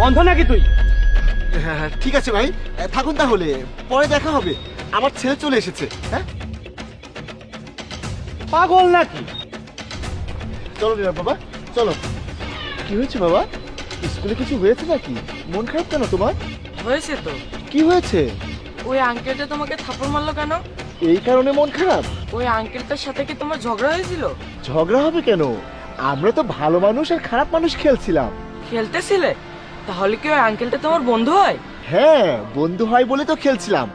অন্ধ নাকি তুই? হ্যাঁ ঠিক আছে ভাই, থাকুন তাহলে, পরে দেখা হবে। আমার ছেলে চলে এসেছে। হ্যাঁ পাগল নাকি? চলো নীরব বাবা, চলো। কি হয়েছে বাবা? স্কুলে কিছু হয়েছে নাকি? মন খারাপ কেন তোমার? হয়েছে তো। কি হয়েছে? ওই আঙ্কেলটা তোমাকে থাপ্পড় মারলো কেন? এই কারণে মন খারাপ? ওই আঙ্কেলটার সাথে কি তোমার ঝগড়া হয়েছিল? ঝগড়া হবে কেন? আমরা তো ভালো মানুষ আর খারাপ মানুষ খেলছিলাম। খেলতেছিলে? তাহলে কি ওই আঙ্কেলটা তোমার বন্ধু হয়? হ্যাঁ, বন্ধু হয় বলে তো খেলছিলাম।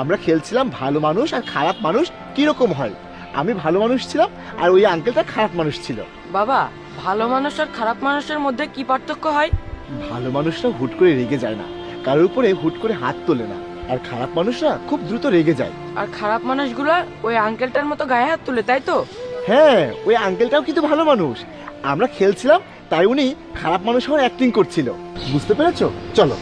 আমরা খেলছিলাম ভালো মানুষ আর খারাপ মানুষ কিরকম হয়। আমি ভালো মানুষ ছিলাম আর ওই আঙ্কেলটা খারাপ মানুষ ছিল। বাবা, ভালো মানুষ আর খারাপ মানুষের মধ্যে কি পার্থক্য হয়? ভালো মানুষরা হুট করে রেগে যায় না, কারোর উপরে হুট করে হাত তোলে না। আর খারাপ মানুষরা খুব দ্রুত রেগে যায়। আর খারাপ মানুষগুলো ওই আঙ্কেলটার মতো গায়ে হাত তুলে, তাই তো? হ্যাঁ, ওই আঙ্কেলটাও কিন্তু ভালো মানুষ। আমরা খেলছিলাম তাই উনি খারাপ মানুষ হওয়ার অ্যাক্টিং করছিল। বুঝতে পেরেছো? চলো।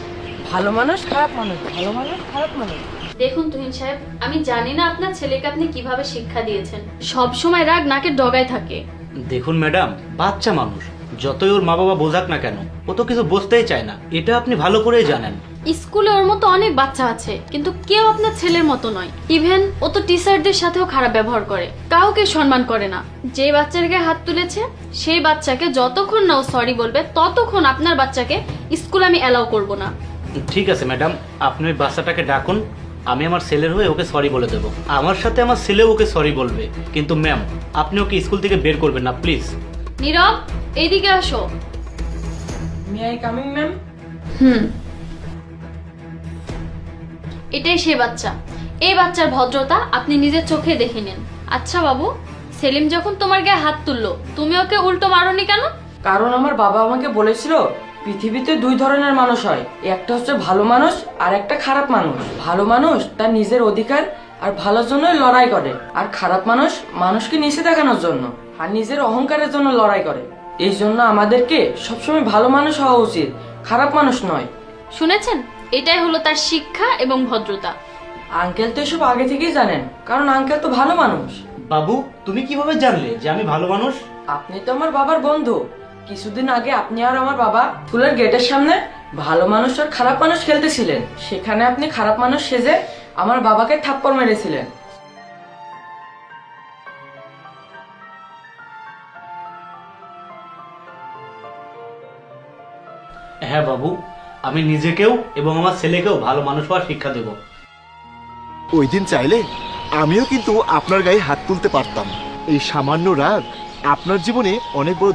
ভালো মানুষ খারাপ মানুষ, ভালো মানুষ খারাপ মানুষ। দেখুন তুহিন সাহেব, আমি জানি না আপনার ছেলেকে আপনি কিভাবে শিক্ষা দিয়েছেন। সব সময় রাগ নাকের ডগায় থাকে। দেখুন ম্যাডাম, বাচ্চা মানুষ, যতই ওর মা বাবা বোঝাক না কেন, ও তো কিছু বুঝতেই চায় না। এটা আপনি ভালো করেই জানেন। স্কুলে ওর মতো অনেক বাচ্চা আছে, কিন্তু কেউ আপনার ছেলের মতো নয়। ইভেন ও তো টিচারদের সাথেও খারাপ ব্যবহার করে, কাউকে সম্মান করে না। যে বাচ্চার গায়ে হাত তুলেছে সেই বাচ্চাকে যতক্ষণ না ও সরি বলবে, ততক্ষণ আপনার বাচ্চাকে স্কুলে আমি অ্যালাউ করব না। ঠিক আছে ম্যাডাম, আপনি ওই বাচ্চাটাকে ডাকুন, আমি আমার ছেলের হয়ে ওকে সরি বলে দেবো। আমার সাথে আমার ছেলেও ওকে সরি বলবে। কিন্তু ম্যাম, আপনি ওকে স্কুল থেকে বের করবেন না প্লিজ। নীরব, এইদিকে আসো। May I coming ma'am? এটাই সেই বাচ্চা। এই বাচ্চার ভদ্রতা আপনি নিজের চোখে দেখে নিন। আচ্ছা বাবু, সেলিম যখন তোমার গায়ে হাত তুললো, তুমি ওকে উল্টো মারোনি কেন? কারণ আমার বাবা আমাকে বলেছিল পৃথিবীতে দুই ধরনের মানুষ হয়, একটা হচ্ছে ভালো মানুষ আর একটা খারাপ মানুষ। ভালো মানুষ তার নিজের অধিকার আর ভালোর জন্যই লড়াই করে, আর খারাপ মানুষ মানুষকে নিচে দেখানোর জন্য আর নিজের অহংকারের জন্য লড়াই করে। এই জন্য আমাদেরকে সবসময় ভালো মানুষ হওয়া উচিত, খারাপ মানুষ নয়। শুনেছেন? এটাই হলো তার শিক্ষা এবং ভদ্রতা। আঙ্কেল তো এসব আগে থেকেই জানেন, কারণ আঙ্কেল তো ভালো মানুষ। বাবু, তুমি কিভাবে জানলে যে আমি ভালো মানুষ? আপনি তো আমার বাবার বন্ধু। কিছুদিন আগে আপনি আর আমার বাবা স্কুলের গেটের সামনে ভালো মানুষ আর খারাপ মানুষ খেলতেছিলেন। সেখানে আপনি খারাপ মানুষ সেজে আমার বাবাকে থাপ্পড় মেরেছিলেন। হ্যাঁ বাবু, আমি নিজেকেও এবং আমার ছেলেকেও ভালো মানুষ হওয়ার শিক্ষা দেব। ওই দিন চাইলে আমিও কিন্তু আপনার গায়ে হাত তুলতে পারতাম। এই সামান্য রাগ আপনার জীবনে অনেক বড়